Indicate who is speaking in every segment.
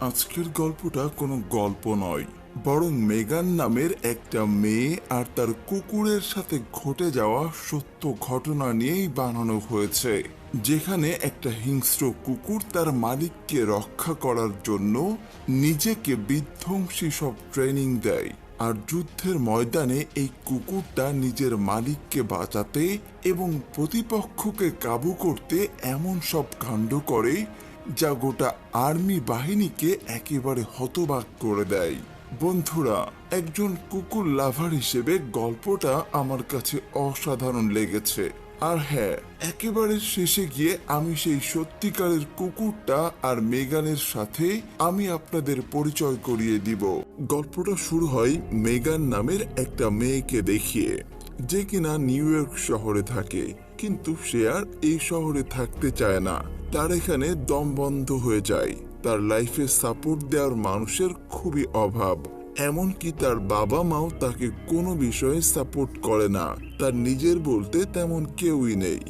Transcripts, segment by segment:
Speaker 1: আজকের গল্পটা কোনো গল্প নয়, বরং মেগান নামের একটা মেয়ে আর তার কুকুরের সাথে ঘটে যাওয়া সত্য ঘটনা নিয়েই বানানো হয়েছে। যেখানে একটা হিংস্র কুকুর তার মালিককে রক্ষা করার জন্য নিজেকে বিধ্বংসী সব ট্রেনিং দেয়, আর যুদ্ধের ময়দানে এই কুকুরটা নিজের মালিককে বাঁচাতে এবং প্রতিপক্ষকে কাবু করতে এমন সব কাণ্ড করে যা গোটা আর্মি বাহিনীকে একেবারে হতবাক করে দেয়। বন্ধুরা, একজন কুকুর লাভার হিসেবে গল্পটা আমার কাছে অসাধারণ লেগেছে। আর হ্যাঁ, একেবারে শেষে গিয়ে আমি সেই সত্যিকারের কুকুরটা আর মেগানের সাথে আমি আপনাদের পরিচয় করিয়ে দিব। গল্পটা শুরু হয় মেগান নামের একটা মেয়েকে দেখিয়ে, যে কিনা নিউ ইয়র্ক শহরে থাকে, কিন্তু সে আর এই শহরে থাকতে চায় না। তার এখানে দম বন্ধ হয়ে যায়। তার লাইফে সাপোর্ট দেওয়ার মানুষের খুবই অভাব, এমনকি তার বাবা মাও তাকে কোনো বিষয়ে সাপোর্ট করে না। তার নিজের বলতে তেমন কেউই নেই।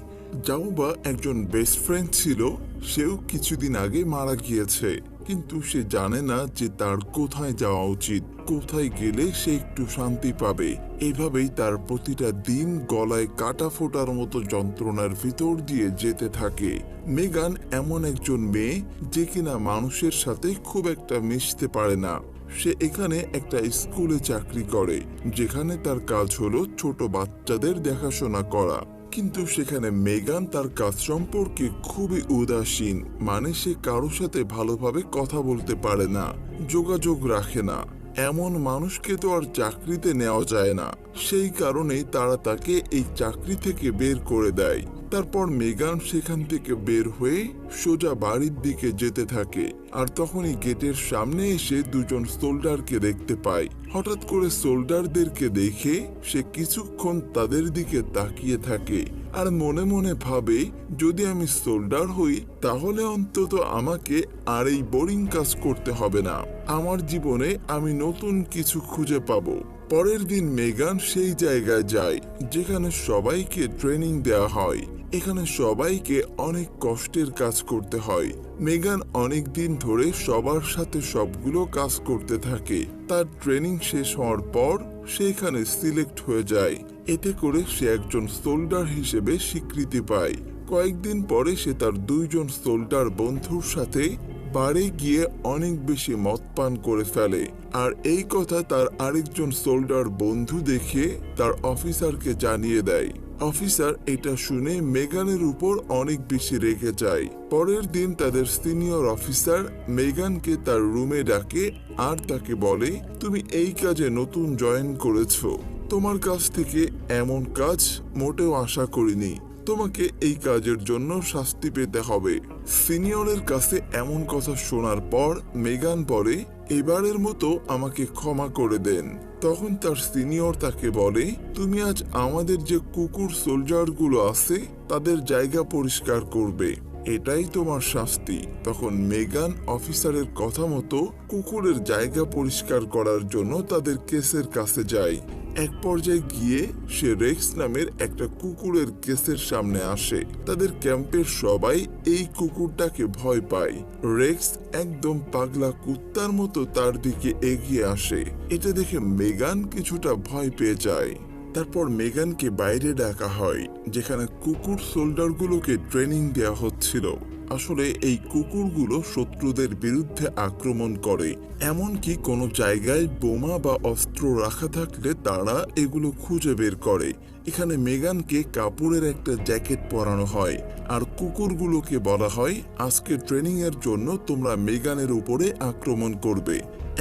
Speaker 1: যাও বা একজন বেস্ট ফ্রেন্ড ছিল, সেও কিছুদিন আগে মারা গিয়েছে। কিন্তু সে জানে না যে তার কোথায় যাওয়া উচিত, কোথায় গেলে সে একটু শান্তি পাবে। এভাবেই তার প্রতিটা দিন গলায় কাটা ফোটার মতো যন্ত্রণার ভিতর দিয়ে যেতে থাকে। মেগান এমন একজন মেয়ে যে কিনা মানুষের সাথে খুব একটা মিশতে পারে না। সে এখানে একটা স্কুলে চাকরি করে, যেখানে তার কাজ হলো ছোট বাচ্চাদের দেখাশোনা করা। কিন্তু সেখানে মেগান তার কাজ সম্পর্কে খুবই উদাসীন। মানে সে কারোর সাথে ভালোভাবে কথা বলতে পারে না, যোগাযোগ রাখে না। এমন মানুষকে তো আর চাকরিতে নেওয়া যায় না। সেই কারণেই তারা তাকে এই চাকরি থেকে বের করে দেয়। তারপর মেগান সেখান থেকে বের হয়ে সোজা বাড়ির দিকে যেতে থাকে। আর তখনই গেটের সামনে এসে দুজন সোল্ডারকে দেখতে পায়। হঠাৎ করে সোল্ডারদেরকে দেখে সে কিছুক্ষণ তাদের দিকে তাকিয়ে থাকে আর মনে মনে ভাবে, যদি আমি সোল্ডার হই তাহলে অন্তত আমাকে আর এই বোরিং কাজ করতে হবে না। আমার জীবনে আমি নতুন কিছু খুঁজে পাবো। পরের দিন মেগান সেই জায়গায় যায় যেখানে সবাইকে ট্রেনিং দেওয়া হয়। এখানে সবাইকে অনেক কষ্টের কাজ করতে হয়। মেগান অনেক দিন ধরে সবার সাথে সবগুলো কাজ করতে থাকে। তার ট্রেনিং শেষ হওয়ার পর সে এখানে সিলেক্ট হয়ে যায়। এতে করে সে একজন সোল্ডার হিসেবে স্বীকৃতি পায়। কয়েকদিন পরে সে তার দুইজন সোল্ডার বন্ধুর সাথে বারে গিয়ে অনেক বেশি মদ পান করে ফেলে। আর এই কথা তার আরেকজন সোল্ডার বন্ধু দেখে তার অফিসারকে জানিয়ে দেয়। অফিসার এটা শুনে মেগানের উপর অনেক বেশি রেগে যায়। পরের দিন তাদের সিনিয়র অফিসার মেগানকে তার রুমে ডাকে আর তাকে বলে, তুমি এই কাজে নতুন জয়েন করেছো, তোমার কাছ থেকে এমন কাজ মোটেও আশা করিনি। তোমাকে এই কাজের জন্য শাস্তি পেতে হবে। সিনিয়রের কাছে এমন কথা শোনার পর মেগান বলে, এবারের মতো আমাকে ক্ষমা করে দেন। তখন তার সিনিয়র তাকে বলে, তুমি আজ আমাদের যে কুকুর সোলজারগুলো আছে তাদের জায়গা পরিষ্কার করবে, এটাই তোমার শাস্তি। তখন মেগান অফিসারের কথা মতো কুকুরের জায়গা পরিষ্কার করার জন্য তাদের কেসের কাছে যায়। এক পর্যায়ে গিয়ে সে রেক্স নামের একটা কুকুরের কেসের সামনে আসে। তাদের ক্যাম্পের সবাই এই কুকুরটাকে ভয় পায়। রেক্স একদম পাগলা কুত্তার মতো তার দিকে এগিয়ে আসে। এটা দেখে মেগান কিছুটা ভয় পেয়ে যায়। তারপর মেগানকে বাইরে ডাকা হয়, যেখানে কুকুর সোল্ডারগুলোকে ট্রেনিং দেওয়া হচ্ছিল। আসলে এই কুকুরগুলো শত্রুদের বিরুদ্ধে আক্রমণ করে, এমনকি কোনো জায়গায় বোমা বা অস্ত্র রাখা থাকলে তারা এগুলো খুঁজে বের করে। এখানে মেগানকে কাপড়ের একটা জ্যাকেট পরানো হয় আর কুকুরগুলোকে বলা হয়, আজকে ট্রেনিং এর জন্য তোমরা মেগানের উপরে আক্রমণ করবে।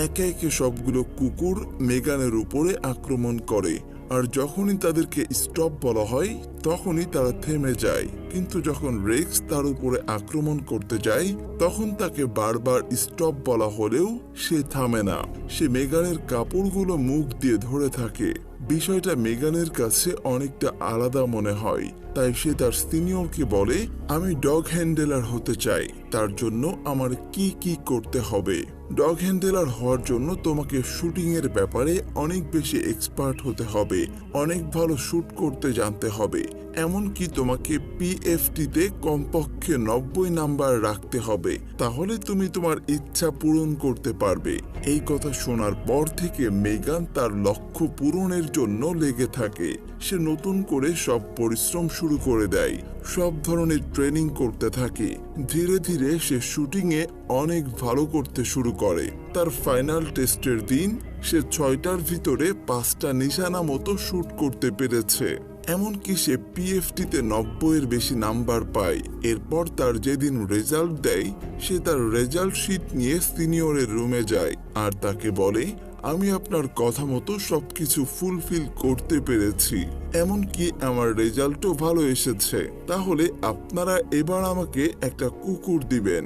Speaker 1: একে একে সবগুলো কুকুর মেগানের উপরে আক্রমণ করে। আর যখনই তাদেরকে স্টপ বলা হয় তখনই তারা থেমে যায়। কিন্তু যখন রেক্স তার উপরে আক্রমণ করতে যায় তখন তাকে বারবার স্টপ বলা হলেও সে থামে না। সে মেগানের কাপড়গুলো মুখ দিয়ে ধরে থাকে। বিষয়টা মেগানের কাছে অনেকটা আলাদা মনে হয়। তাই সে তার সিনিয়রকে বলে, আমি ডগ হ্যান্ডেলার হতে চাই, তার জন্য আমার কি কি করতে হবে। ডগ হ্যান্ডেলার হওয়ার জন্য তোমাকে শুটিং এর ব্যাপারে অনেক বেশি এক্সপার্ট হতে হবে, অনেক ভালো শুট করতে জানতে হবে, এমনকি তোমাকে পিএফটিতে কমপক্ষে 90 নাম্বার রাখতে হবে, তাহলে তুমি তোমার ইচ্ছা পূরণ করতে পারবে। এই কথা শোনার পর থেকে মেগান তার লক্ষ্য পূরণের জন্য লেগে থাকে। সে নতুন করে সব পরিশ্রম শুরু করে দেয়, সব ধরনের ট্রেনিং করতে থাকে। ধীরে ধীরে সে শুটিংয়ে অনেক ভালো করতে শুরু করে। তার ফাইনাল টেস্টের দিন সে 6টার ভিতরে 5টা নিশানা মতো শুট করতে পেরেছে। এমনকি সে পিএফটিতে 90-এর বেশি নাম্বার পায়। এরপর তার যেদিন রেজাল্ট দেয়, সে তার রেজাল্ট শিট নিয়ে সিনিয়রের রুমে যায় আর তাকে বলে, আমি আপনার কথা মতো সবকিছু ফুলফিল করতে পেরেছি, এমনকি আমার রেজাল্টও ভালো এসেছে, তাহলে আপনারা এবার আমাকে একটা কুকুর দিবেন।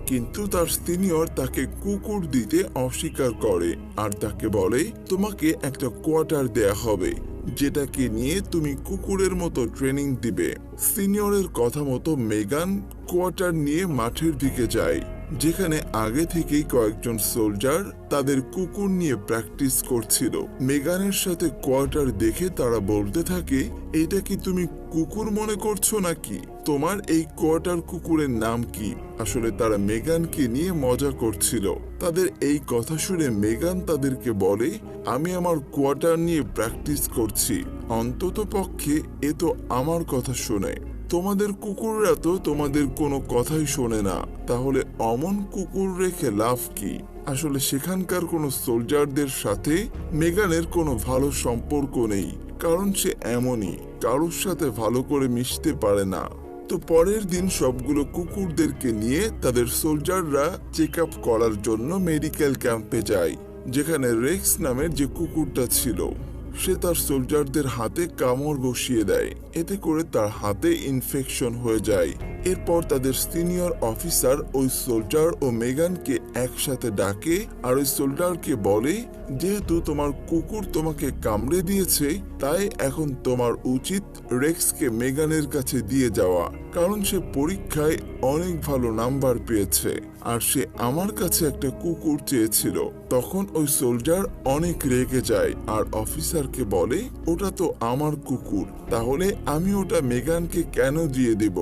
Speaker 1: কিন্তু তার সিনিয়র তাকে কুকুর দিতে অস্বীকার করে আর তাকে বলে, তোমাকে একটা কোয়ার্টার দেয়া হবে, যেটাকে নিয়ে তুমি কুকুরের মতো ট্রেনিং দিবে। সিনিয়রের কথা মতো মেগান কোয়ার্টার নিয়ে মাঠের দিকে যায়, যেখানে আগে থেকেই কয়েকজন সোলজার তাদের কুকুর নিয়ে প্র্যাকটিস করছিল। মেগানের সাথে কোয়ার্টার দেখে তারা বলতে থাকে, এটা কি তুমি কুকুর মনে করছো নাকি? তোমার এই কোয়ার্টার কুকুরের নাম কি? আসলে তারা মেগানকে নিয়ে মজা করছিল। তাদের এই কথা শুনে মেগান তাদেরকে বলে, আমি আমার কোয়ার্টার নিয়ে প্র্যাকটিস করছি, অন্তত পক্ষে এ তো আমার কথা শোনে। তোমাদের কুকুররা তো তোমাদের কোনো কথাই শোনে না, তাহলে অমন কুকুর রেখে লাভ কি? আসলে সেখানকার কোনো সোলজারদের সাথে মেগানের কোনো ভালো সম্পর্ক নেই, কারণ সে এমনই, কারোর সাথে ভালো করে মিশতে পারে না। তো পরের দিন সবগুলো কুকুরদেরকে নিয়ে তাদের সোলজাররা চেক আপ করার জন্য মেডিকেল ক্যাম্পে যায়, যেখানে রেক্স নামের যে কুকুরটা ছিল সে তার সোলজারদের হাতে কামড় বসিয়ে দেয়, এতে করে তার হাতে ইনফেকশন হয়ে যায়। এরপর তাদের সিনিয়র অফিসার ওই সোলজার ও মেগানকে একসাথে ডাকে আর ওই সোলজারকে বলে, যেহেতু তোমার কুকুর তোমাকে কামড়ে দিয়েছে, তাই এখন তোমার উচিত রেক্সকে মেগানের কাছে দিয়ে যাওয়া, কারণ সে পরীক্ষায় অনেক ভালো নাম্বার পেয়েছে আর সে আমার কাছে একটা কুকুর চেয়েছিল। তখন ওই সোলজার অনেক রেগে যায় আর অফিসারকে বলে, ওটা তো আমার কুকুর, তাহলে আমি ওটা মেগানকে কেন দিয়ে দেব?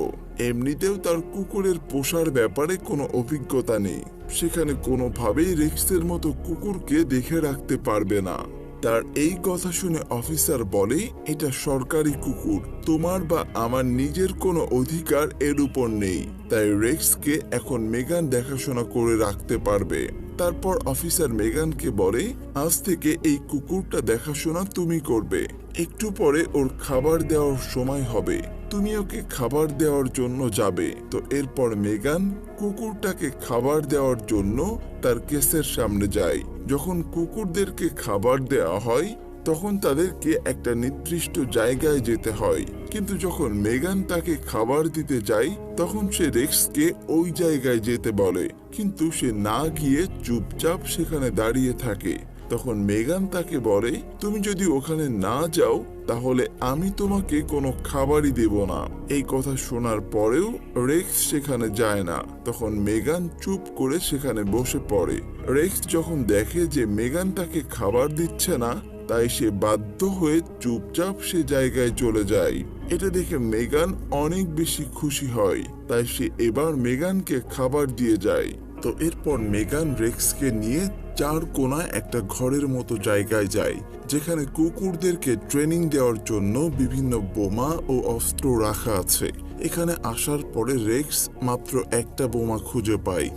Speaker 1: এমনিতেও তার কুকুরের পোষার ব্যাপারে কোনো অভিজ্ঞতা নেই, সেখানে কোনোভাবেই রেক্সের মতো কুকুরকে দেখে রাখতে পারবে না। তার এই কথা শুনে অফিসার বলে, এটা সরকারি কুকুর, তোমার বা আমার নিজের কোনো অধিকার এর উপর নেই, তাই রেক্সকে এখন মেগান দেখাশোনা করে রাখতে পারবে। তারপর অফিসার মেগানকে বলে, আজ থেকে এই কুকুরটা দেখাশোনা তুমি করবে, একটু পরে ওর খাবার দেওয়ার সময় হবে, তুমি ওকে খাবার দেওয়ার জন্য যাবে। তো এরপর মেগান কুকুরটাকে খাবার দেওয়ার জন্য তার কেসের সামনে যায়। যখন কুকুরদেরকে খাবার দেওয়া হয় তখন তাদেরকে একটা নির্দিষ্ট জায়গায় যেতে হয়, কিন্তু যখন মেগান তাকে খাবার দিতে যায় তখন সে রেক্সকে ওই জায়গায় যেতে বলে, কিন্তু সে না গিয়ে চুপচাপ সেখানে দাঁড়িয়ে থাকে। তখন মেগান তাকে বলে, তুমি যদি ওখানে না যাও তাহলে আমি তোমাকে কোনো খাবারই দেব না। এই কথা শোনার পরেও রেক্স সেখানে যায় না। তখন মেগান চুপ করে সেখানে বসে পড়ে। রেক্স যখন দেখে যে মেগান তাকে খাবার দিচ্ছে না, তাই সে বাধ্য হয়ে চুপচাপ সে জায়গায় চলে যায়। এটা দেখে মেগান অনেক বেশি খুশি হয়, তাই সে এবার মেগানকে খাবার দিয়ে যায়। তো এরপর মেগান রেক্সকে নিয়ে 4 কোণায় একটা ঘরের মতো জায়গায় যায়, যেখানে কুকুরদেরকে ট্রেনিং দেওয়ার জন্য বিভিন্ন বোমা ও অস্ত্র রাখা আছে। এখানে আসার পরে রেক্স মাত্র একটা বোমা খুঁজে পায়,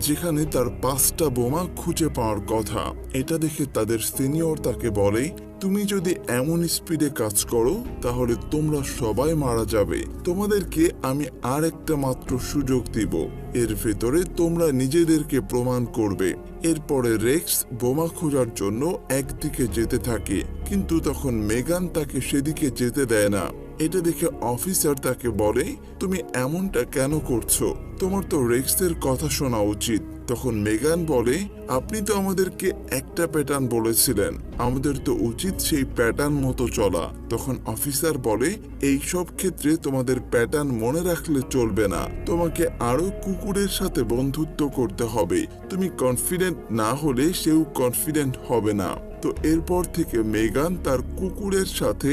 Speaker 1: যেখানে তার 5টা বোমা খুঁজে পাওয়ার কথা। এটা দেখে তাদের সিনিয়র তাকে বলে, তুমি যদি এমন স্পিডে কাজ করো তাহলে তোমরা সবাই মারা যাবে, তোমাদেরকে আমি আর একটা মাত্র সুযোগ দিব, এর ভেতরে তোমরা নিজেদেরকে প্রমাণ করবে। এরপরে রেক্স বোমা খোঁজার জন্য একদিকে যেতে থাকে, কিন্তু তখন মেগান তাকে সেদিকে যেতে দেয় না। এটা দেখে অফিসার তাকে বলে, তুমি এমনটা কেন করছো? তোমার তো রেক্সের কথা শোনা উচিত, তখন মেগান বলে, আপনি তো আমাদেরকে একটা প্যাটার্ন বলেছিলেন, আমাদের তো উচিত সেই প্যাটার্ন মতো চলা। তখন অফিসার বলে, এই সব ক্ষেত্রে তোমাদের প্যাটার্ন মনে রাখলে চলবে না, তোমাকে আরো কুকুরের সাথে বন্ধুত্ব করতে হবে। তুমি কনফিডেন্ট না হলে সেও কনফিডেন্ট হবে না। তো এরপর থেকে মেগান তার কুকুরের সাথে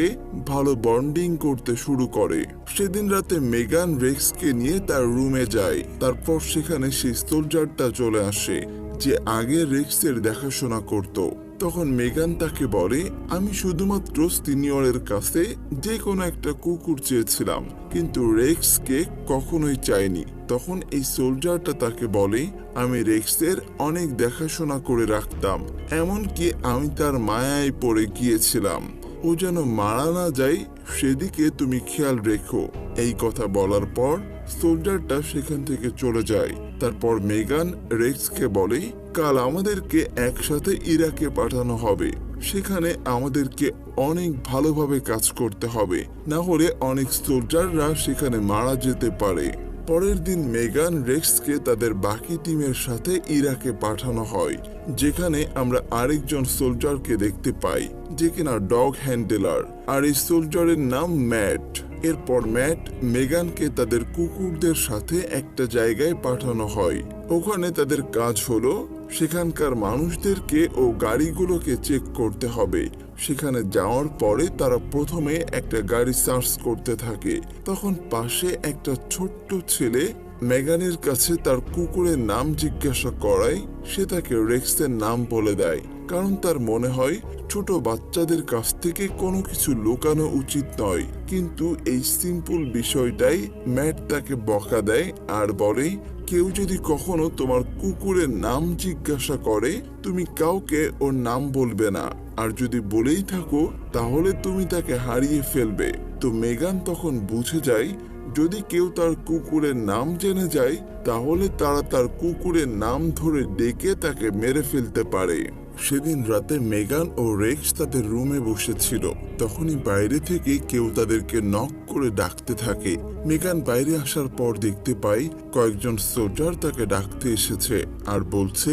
Speaker 1: ভালো বন্ডিং করতে শুরু করে। সেদিন রাতে মেগান রেক্সকে নিয়ে তার রুমে যায়। তারপর সেখানে সেই সোলজারটা চলে আসে যে আগে রেক্সের দেখাশোনা করত। তখন মেগান তাকে বলে, আমি শুধুমাত্র সিনিয়রের কাছে যে কোনো একটা কুকুর চেয়েছিলাম, কিন্তু রেক্সকে কখনোই চাইনি। তখন এই সোলজারটা তাকে বলে, আমি রেক্সের অনেক দেখাশোনা করে রাখতাম, এমনকি আমি তার মায়ায় পড়ে গিয়েছিলাম। ও যেন মারা না যায় সেদিকে তুমি খেয়াল রেখো। এই কথা বলার পর সোলজারটা সেখান থেকে চলে যায়। তারপর মেগান রেক্সকে বলে, কাল আমাদেরকে একসাথে ইরাকে পাঠানো হবে। সেখানে আমাদেরকে অনেক ভালোভাবে কাজ করতে হবে, না হলে অনেক সোলজাররা সেখানে মারা যেতে পারে। পরের দিন মেগান রেক্সকে তাদের বাকি টিমের সাথে ইরাকে পাঠানো হয়, যেখানে আমরা আরেকজন সোলজারকে দেখতে পাই যে কিনা ডগ হ্যান্ডেলার, আর এই সোলজারের নাম ম্যাট। এরপর ম্যাট মেগানকে তাদের কুকুরদের সাথে একটা জায়গায় পাঠানো হয়। ওখানে তাদের কাজ হলো সেখানকার মানুষদেরকে ও গাড়িগুলোকে চেক করতে হবে। সেখানে যাওয়ার পরে তারা প্রথমে একটা গাড়ি সার্চ করতে থাকে। তখন পাশে একটা ছোট্ট ছেলে মেগানের কাছে তার কুকুরের নাম জিজ্ঞাসা করায় সে তাকে রেক্সের নাম বলে দেয়, কারণ তার মনে হয় ছোট বাচ্চাদের কাছ থেকে কোনো কিছু লুকানো উচিত নয়। কিন্তু এই সিম্পল বিষয়টাই ম্যাট তাকে বকা দেয় আর বলে, কেউ যদি কখনো তোমার কুকুরের নাম জিজ্ঞাসা করে তুমি কাউকে ওর নাম বলবে না, আর যদি বলেই থাকো তাহলে তুমি তাকে হারিয়ে ফেলবে। তো মেগান তখন বুঝে যায় যদি কেউ তার কুকুরের নাম জেনে যায় তাহলে তারা তার কুকুরের নাম ধরে ডেকে তাকে মেরে ফেলতে পারে। সেদিন রাতে মেগান ও রেক্স তাদের রুমে বসেছিল। তখনই বাইরে থেকে কেউ তাদেরকে নক করে ডাকতে থাকে। মেগান বাইরে আসার পর দেখতে পায় কয়েকজন সোলজার তাকে ডাকতে এসেছে আর বলছে,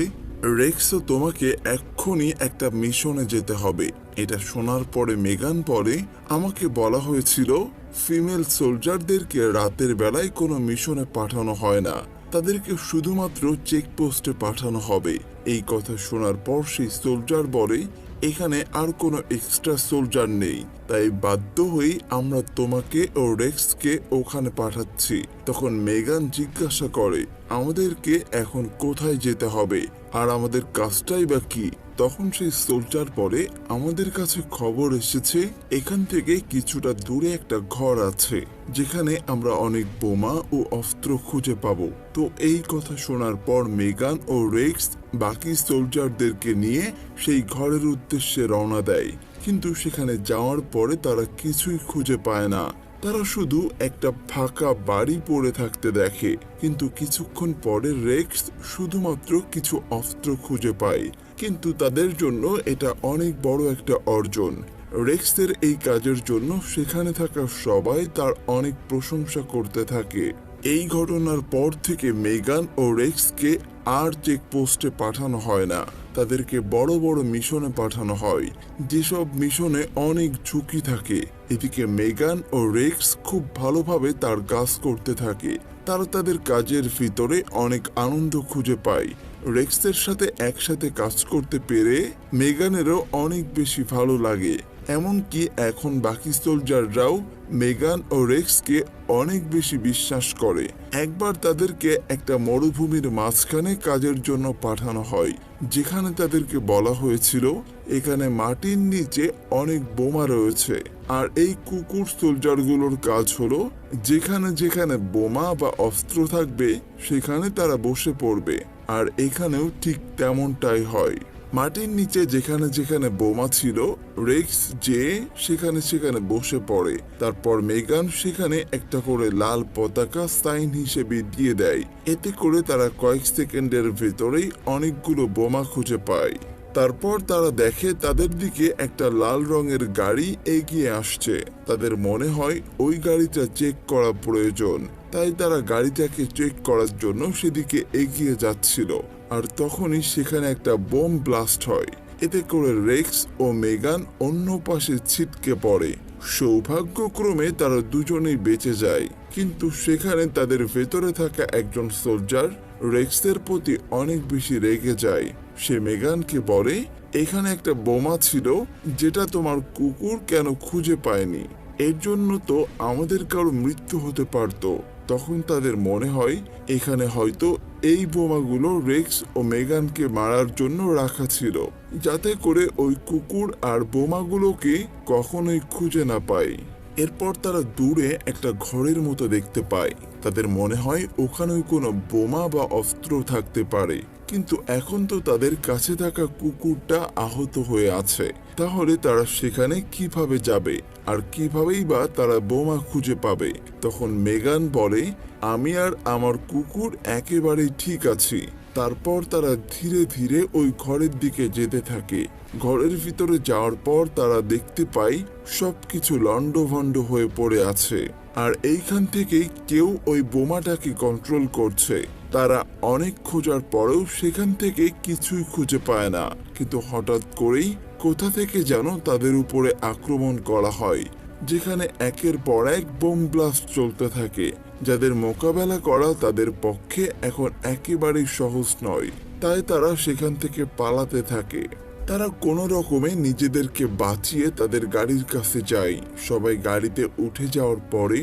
Speaker 1: রেক্সও তোমাকে এক্ষুনি একটা মিশনে যেতে হবে। এটা শোনার পরে মেগান বলে, আমাকে বলা হয়েছিল ফিমেল সোলজারদেরকে রাতের বেলায় কোনো মিশনে পাঠানো হয় না, তাদেরকে শুধুমাত্র চেকপোস্টে পাঠানো হবে। এই কথা শোনার পর সেই সোলজার বলে, এখানে আর কোনো এক্সট্রা সোলজার নেই, তাই বাধ্য হয়ে আমরা তোমাকে ও রেক্সকে ওখানে পাঠাচ্ছি। তখন মেগান জিজ্ঞাসা করে, আমাদেরকে এখন কোথায় যেতে হবে আর আমাদের কাজটাই বা কি? তখন সেই সোলজার বলে, আমাদের কাছে খবর এসেছে এখান থেকে কিছুটা দূরে একটা ঘর আছে যেখানে আমরা অনেক বোমা ও অস্ত্র খুঁজে পাবো। তো এই কথা শোনার পর মেগান ও রেক্স বাকি সোলজারদেরকে নিয়ে সেই ঘরের উদ্দেশ্যে রওনা দেয়। কিন্তু সেখানে যাওয়ার পরে তারা কিছুই খুঁজে পায় না। তারা শুধু একটা ফাঁকা বাড়ি পড়ে থাকতে দেখে। কিন্তু কিছুক্ষণ পরে রেক্স শুধুমাত্র কিছু অস্ত্র খুঁজে পায়, কিন্তু তাদের জন্য এটা অনেক বড় একটা অর্জন। রেক্সের এই কাজের জন্য সেখানে থাকা সবাই তার অনেক প্রশংসা করতে থাকে। এই ঘটনার পর থেকে মেগান ও রেক্সকে আর চেকপোস্টে পাঠানো হয় না, তাদেরকে বড় বড় মিশনে পাঠানো হয়, যেসব মিশনে অনেক ঝুঁকি থাকে। এদিকে মেগান ও রেক্স খুব ভালোভাবে তার কাজ করতে থাকে। তারা তাদের কাজের ভিতরে অনেক আনন্দ খুঁজে পায়। রেক্সের সাথে একসাথে কাজ করতে পেরে মেগানেরও অনেক বেশি ভালো লাগে। এমনকি এখন বাকি সোলজাররাও মেগান ও রেক্সকে অনেক বেশি বিশ্বাস করে। একবার তাদেরকে একটা মরুভূমির মাঝখানে কাজের জন্য পাঠানো হয়, যেখানে তাদেরকে বলা হয়েছিল এখানে মাটির নিচে অনেক বোমা রয়েছে, আর এই কুকুর সোলজারগুলোর কাজ হলো যেখানে যেখানে বোমা বা অস্ত্র থাকবে সেখানে তারা বসে পড়বে। আর এখানেও ঠিক তেমনটাই হয়। মাটির নিচে যেখানে যেখানে বোমা ছিল রেক্স যে সেখানে সেখানে বসে পড়ে। তারপর মেগান সেখানে একটা করে লাল পতাকা সাইন হিসেবে দিয়ে দেয়। এতে করে তারা কয়েক সেকেন্ডের ভেতরেই অনেকগুলো বোমা খুঁজে পায়। তারপর তারা দেখে তাদের দিকে একটা লাল রঙের গাড়ি এগিয়ে আসছে। তাদের মনে হয় ওই গাড়িটা চেক করা প্রয়োজন, তাই তারা গাড়িটাকে চেক করার জন্য সেদিকে এগিয়ে যাচ্ছিল। আর তখনই সেখানে একটা বোম ব্লাস্ট হয়। এতে করে রেক্স ও মেগান অন্য পাশে ছিটকে পড়ে। সৌভাগ্যক্রমে তারা দুজনেই বেঁচে যায়, কিন্তু সেখানে তাদের ভেতরে থাকা একজন সোলজার রেক্সের প্রতি অনেক বেশি রেগে যায়। সে মেগানকে বলে, এখানে একটা বোমা ছিল যেটা তোমার কুকুর কেন খুঁজে পায়নি, এর জন্য তো আমাদের কারো মৃত্যু হতে পারত। তখন তাদের মনে হয় এখানে হয়তো এই বোমাগুলো রেক্স ও মেগানকে মারার জন্য রাখা ছিল, যাতে করে ওই কুকুর আর বোমাগুলোকে কখনোই খুঁজে না পায়। এরপর তারা দূরে একটা ঘরের মতো দেখতে পায়। তাদের মনে হয় ওখানে কোনো বোমা বা অস্ত্র থাকতে পারে, কিন্তু এখন তো তাদের কাছে থাকা কুকুরটা আহত হয়ে আছে। তাহলে তারা সেখানে কিভাবে যাবে আর কিভাবেই বা তারা বোমা খুঁজে পাবে? তখন মেগান বলে, আমি আর আমার কুকুর একেবারেই ঠিক আছি। তারপর তারা ধীরে ধীরে ওই ঘরের দিকে যেতে থাকে। ঘরের ভিতরে যাওয়ার পর তারা দেখতে পায় সবকিছু লন্ডভন্ড হয়ে পড়ে আছে, আর এইখান থেকেই কেউ ওই বোমাটাকে কন্ট্রোল করছে। তারা অনেক খোঁজার পরেও সেখান থেকে কিছুই খুঁজে পায় না, কিন্তু হঠাৎ করেই কোথা থেকে যেন তাদের উপরে আক্রমণ করা হয়, যেখানে একের পর এক বোম ব্লাস্ট চলতে থাকে, যাদের মোকাবেলা করা তাদের পক্ষে এখন একেবারেই সহজ নয়। তাই তারা সেখান থেকে পালাতে থাকে। তারা কোনো রকমে নিজেদেরকে বাঁচিয়ে তাদের গাড়ির কাছে যায়। সবাই গাড়িতে উঠে যাওয়ার পরে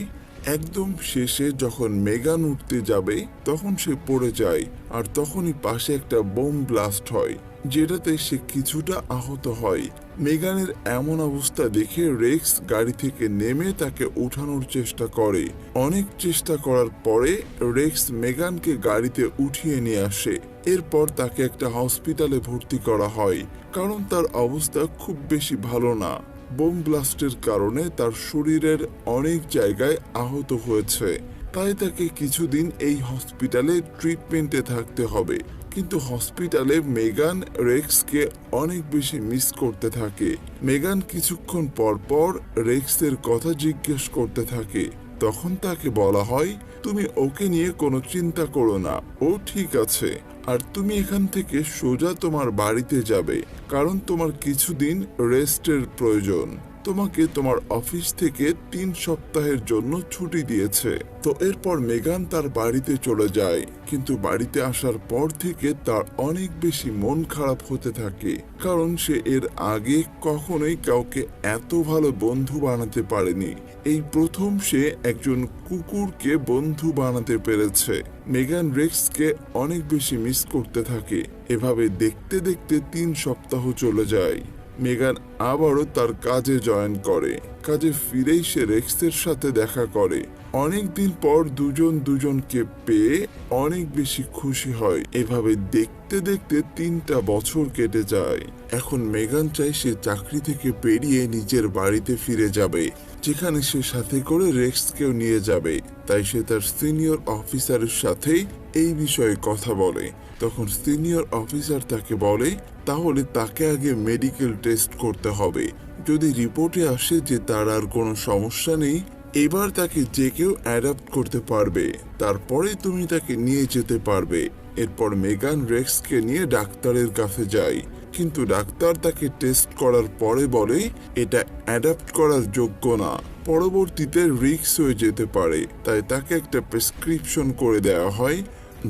Speaker 1: একদম শেষে যখন মেগান উঠতে যাবে তখন সে পড়ে যায়, আর তখনই পাশে একটা বোম ব্লাস্ট হয়, যেটাতে সে কিছুটা আহত হয়। মেগানের এমন অবস্থা দেখে রেক্স গাড়ি থেকে নেমে তাকে উঠানোর চেষ্টা করে। অনেক চেষ্টা করার পরে রেক্স মেগানকে গাড়িতে উঠিয়ে নিয়ে আসে। এরপর তাকে একটা হসপিটালে ভর্তি করা হয়, কারণ তার অবস্থা খুব বেশি ভালো না। বোম ব্লাস্টের কারণে তার শরীরের অনেক জায়গায় আহত হয়েছে, তাই তাকে কিছুদিন এই হসপিটালে ট্রিটমেন্টে থাকতে হবে। কিন্তু হসপিটালে মেগান রেক্সকে অনেক বেশি মিস করতে থাকে। মেগান কিছুক্ষণ পর পর রেক্সের কথা জিজ্ঞেস করতে থাকে। তখন তাকে বলা হয়, তুমি ওকে নিয়ে কোনো চিন্তা করো না, ও ঠিক আছে। আর তুমি এখান থেকে সোজা তোমার বাড়িতে যাবে, কারণ তোমার কিছুদিন রেস্টের প্রয়োজন। তোমাকে তোমার অফিস থেকে 3 সপ্তাহের জন্য ছুটি দিয়েছে। তো এরপর মেগান তার বাড়িতে চলে যায়, কিন্তু বাড়িতে আসার পর থেকে তার অনেক বেশি মন খারাপ হতে থাকে, কারণ সে এর আগে কখনোই কাউকে এত ভালো বন্ধু বানাতে পারেনি। এই প্রথম সে একজন কুকুরকে বন্ধু বানাতে পেরেছে। মেগান রেক্সকে অনেক বেশি মিস করতে থাকে। এভাবে দেখতে দেখতে 3 সপ্তাহ চলে যায়। মেগান আবারও তার কাজে জয়েন করে। কাজে ফিরেই সে রেক্সের সাথে দেখা করে। অনেক দিন পর দুজন দুজনকে পেয়ে অনেক বেশি খুশি হয়। এভাবে দেখতে দেখতে 3টা বছর কেটে যায়। এখন মেগান চাই সে চাকরি থেকে বেরিয়ে নিজের বাড়িতে ফিরে যাবে, যেখানে সে সাথে করে রেক্সকেও নিয়ে যাবে। তাই সে তার সিনিয়র অফিসারের সাথেই এই বিষয়ে কথা বলে। তখন সিনিয়র অফিসার তাকে বলে, তাহলে তাকে আগে মেডিকেল টেস্ট করতে হবে। যদি রিপোর্টে আসে যে তার আর কোনো সমস্যা নেই, এবার তাকে যে কেউ অ্যাডাপ্ট করতে পারবে, তারপরে তুমি তাকে নিয়ে যেতে পারবে। এরপর মেগান রেক্সকে নিয়ে ডাক্তারের কাছে যায়, কিন্তু ডাক্তার তাকে টেস্ট করার পরে বলে এটা অ্যাডাপ্ট করার যোগ্য না, পরবর্তীতে রিস্ক হয়ে যেতে পারে। তাই তাকে একটা প্রেসক্রিপশন করে দেওয়া হয়,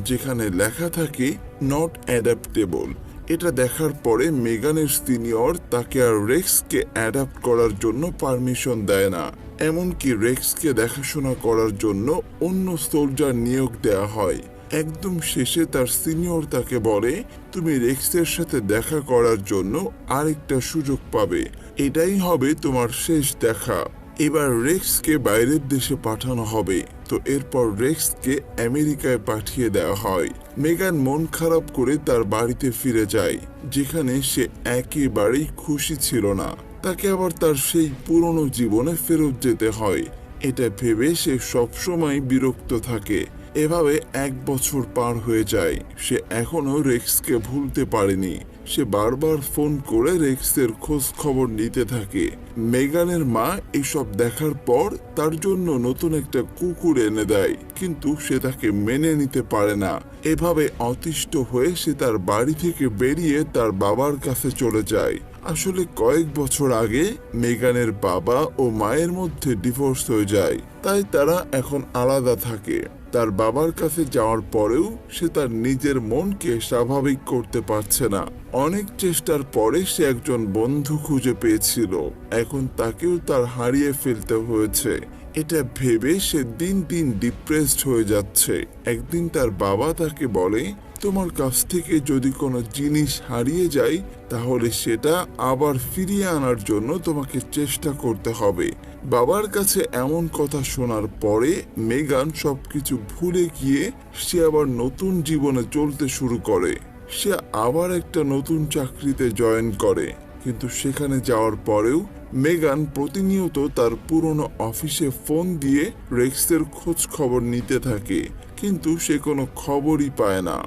Speaker 1: যেখানে লেখা থাকে নট অ্যাডাপ্টেবল। এটা দেখার পরে মেগানের সিনিয়র তাকে আর রেক্সকে অ্যাডাপ্ট করার জন্য পারমিশন দেয় না। এমনকি রেক্সকে দেখাশোনা করার জন্য অন্য সোলজার নিয়োগ দেয়া হয়। একদম শেষে তার সিনিয়র তাকে বলে, তুমি রেক্সের সাথে দেখা করার জন্য আরেকটা সুযোগ পাবে, এটাই হবে তোমার শেষ দেখা। এবার রেক্সকে বাইরের দেশে পাঠানো হবে। তো এরপর রেক্সকে আমেরিকায় পাঠিয়ে দেওয়া হয়। মেগান মন খারাপ করে তার বাড়িতে ফিরে যায়, যেখানে সে একেবারেই খুশি ছিল না। তাকে আবার তার সেই পুরনো জীবনে ফেরত যেতে হয়। এটা ভেবে সে সবসময় বিরক্ত থাকে। এভাবে 1 বছর পার হয়ে যায়। সে এখনো রেক্সকে ভুলতে পারেনি। সে বারবার ফোন করে রেক্সের খোঁজ খবর নিতে থাকে। মেগানের মা এসব দেখার পর তার জন্য নতুন একটা কুকুর এনে দেয়, কিন্তু সে তাকে মেনে নিতে পারে না। এভাবে অতিষ্ঠ হয়ে সে তার বাড়ি থেকে বেরিয়ে তার বাবার কাছে চলে যায়। আসলে কয়েক বছর আগে মেগানের বাবা ও মায়ের মধ্যে ডিভোর্স হয়ে যায়, তাই তারা এখন আলাদা থাকে। তার বাবার কাছে যাওয়ার পরেও সে তার নিজের মনকে স্বাভাবিক করতে পারছে না। অনেক চেষ্টার পরে সে একজন বন্ধু খুঁজে পেয়েছিল, এখন তাকেও তার হারিয়ে ফেলতে হয়েছে। এটা ভেবে সে দিন দিন ডিপ্রেসড হয়ে যাচ্ছে। একদিন তার বাবা তাকে বলে, তোমার কাছ থেকে যদি কোনো জিনিস হারিয়ে যায় তাহলে সেটা আবার ফিরিয়ে আনার জন্য তোমাকে চেষ্টা করতে হবে। বাবার কাছে এমন কথা শোনার পরে মেগান সবকিছু ভুলে গিয়ে সে আবার নতুন জীবনে চলতে শুরু করে। সে আবার একটা নতুন চাকরিতে জয়েন করে, কিন্তু সেখানে যাওয়ার পরেও মেগান প্রতিনিয়ত তার পুরনো অফিসে ফোন দিয়ে রেক্সের খোঁজ খবর নিতে থাকে, কিন্তু সে কোনো খবরই পায় না।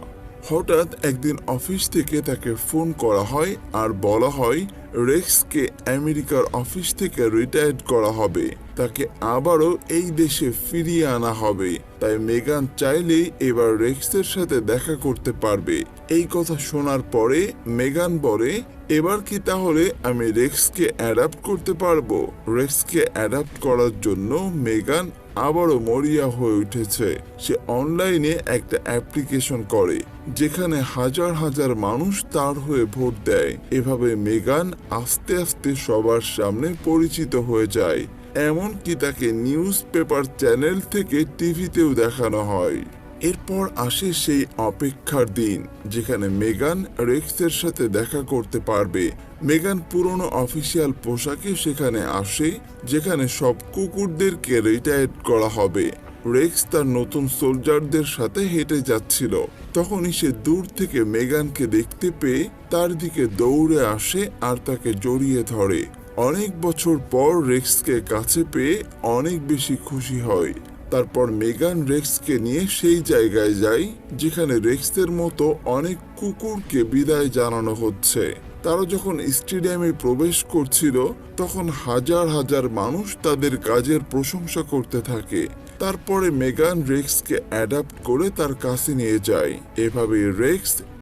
Speaker 1: হঠাৎ একদিন অফিস থেকে তাকে ফোন করা হয় আর বলা হয় রেক্সকে আমেরিকার অফিস থেকে রিটায়ার্ড করা হবে, তাকে আবারও এই দেশে ফিরিয়ে আনা হবে। তাই মেগান চাইলেই এবার রেক্সের সাথে দেখা করতে পারবে। এই কথা শোনার পরে মেগান বলে, এবার কি তাহলে আমি রেক্সকে অ্যাডাপ্ট করতে পারবো? রেক্সকে অ্যাডাপ্ট করার জন্য মেগান আবারও মরিয়া হয়ে উঠেছে। সে অনলাইনে একটা অ্যাপ্লিকেশন করে যেখানে হাজার হাজার মানুষ তার হয়ে ভোট দেয়। এভাবে মেগান আস্তে আস্তে সবার সামনে পরিচিত হয়ে যায়, এমনকি তাকে নিউজ পেপার চ্যানেল থেকে টিভিতেও দেখানো হয়। এরপর আসে সেই অপেক্ষার দিন যেখানে মেগান রেক্সের সাথে দেখা করতে পারবে। মেগান পুরনো অফিসিয়াল পোশাকে সেখানে আসে, যেখানে সব কুকুরদেরকে রিটায়ার্ড করা হবে। রেক্স তার নতুন সোলজারদের সাথে হেঁটে যাচ্ছিল, তখনই সে দূর থেকে মেগানকে দেখতে পেয়ে তার দিকে দৌড়ে আসে আর তাকে জড়িয়ে ধরে। অনেক বছর পর রেক্সকে কাছে পেয়ে অনেক বেশি খুশি হয়। তারপর মেগান রেক্সকে নিয়ে সেই জায়গায় যায় যেখানে রেক্সের মতো অনেক কুকুরকে বিদায় জানানো হচ্ছে। তারা যখন স্টেডিয়ামে প্রবেশ করছিল তখন হাজার হাজার মানুষ তাদের কাজের প্রশংসা করতে থাকে। তারপরে মেগান রেক্সকে অ্যাডাপ্ট করে তার কাছে নিয়ে যায়। এভাবে রেক্স